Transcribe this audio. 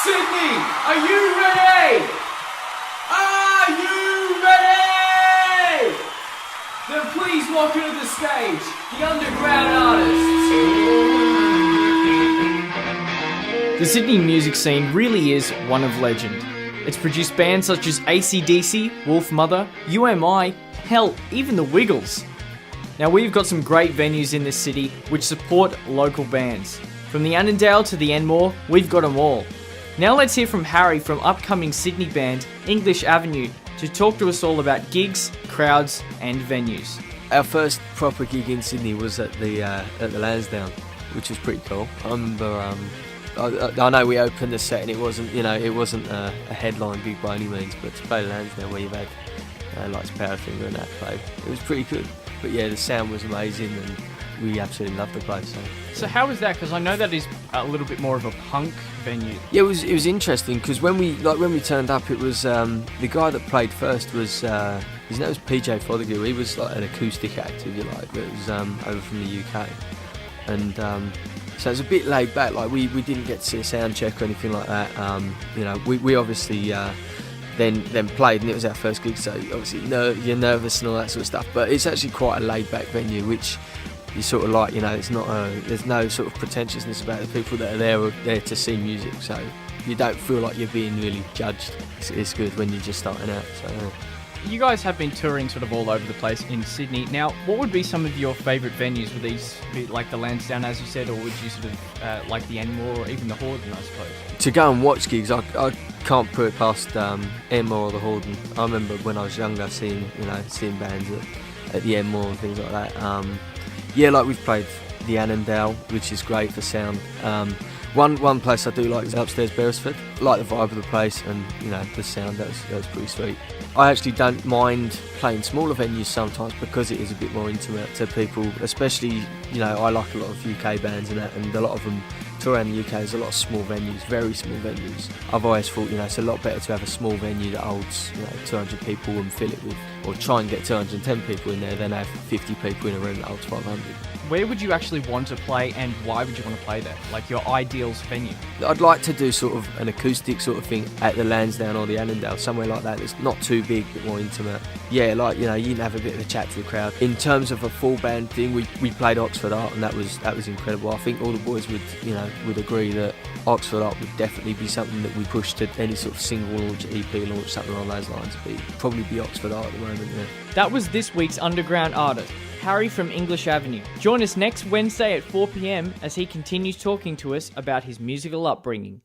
Sydney, are you ready? Are you ready? Then please welcome to the stage, the underground artists. The Sydney music scene really is one of legend. It's produced bands such as AC/DC, Wolf Mother, UMI, hell, even the Wiggles. Now we've got some great venues in this city which support local bands. From the Annandale to the Enmore, we've got them all. Now let's hear from Harry from upcoming Sydney band English Avenue to talk to us all about gigs, crowds and venues. Our first proper gig in Sydney was at the Lansdowne, which was pretty cool. I remember, I know we opened the set and it wasn't a headline gig by any means, but to play the Lansdowne where you've had like Powderfinger and that play, it was pretty good. But yeah, the sound was amazing and we absolutely loved the place. So how was that? Because I know that is a little bit more of a punk venue. Yeah, it was interesting because when we turned up, it was the guy that played first was his name was PJ Fothergill. He was like an acoustic act, if you like, but it was over from the UK, and so it was a bit laid back. Like we didn't get to see a sound check or anything like that. We obviously then played, and it was our first gig, so obviously you're nervous and all that sort of stuff. But it's actually quite a laid back venue, which you sort of like, it's not there's no sort of pretentiousness about the people that are there to see music, so you don't feel like you're being really judged. It's good when you're just starting out. So You guys have been touring sort of all over the place in Sydney. Now, what would be some of your favourite venues? Would these be like the Lansdowne, as you said, or would you sort of like the Enmore or even the Horden, I suppose? To go and watch gigs, I can't put it past Enmore or the Horden. I remember when I was younger seeing bands at the Enmore and things like that. Yeah, like we've played the Annandale, which is great for sound. One place I do like is upstairs Beresford. I like the vibe of the place and the sound. That was pretty sweet. I actually don't mind playing smaller venues sometimes because it is a bit more intimate to people. Especially, I like a lot of UK bands and that, and a lot of them tour around the UK. There's a lot of small venues, very small venues. I've always thought, it's a lot better to have a small venue that holds 200 people and fill it with, or try and get 210 people in there than have 50 people in a room that holds 500. Where would you actually want to play, and why would you want to play there? Like your ideal venue? I'd like to do sort of an acoustic sort of thing at the Lansdowne or the Annandale, somewhere like that. It's not too big, but more intimate. Yeah, like you can have a bit of a chat to the crowd. In terms of a full band thing, we played Oxford Art, and that was incredible. I think all the boys would agree that Oxford Art would definitely be something that we push to any sort of single launch, EP launch, something along those lines. Probably be Oxford Art at the moment. Yeah. That was this week's underground artist, Harry from English Avenue. Join us next Wednesday at 4 p.m. as he continues talking to us about his musical upbringing.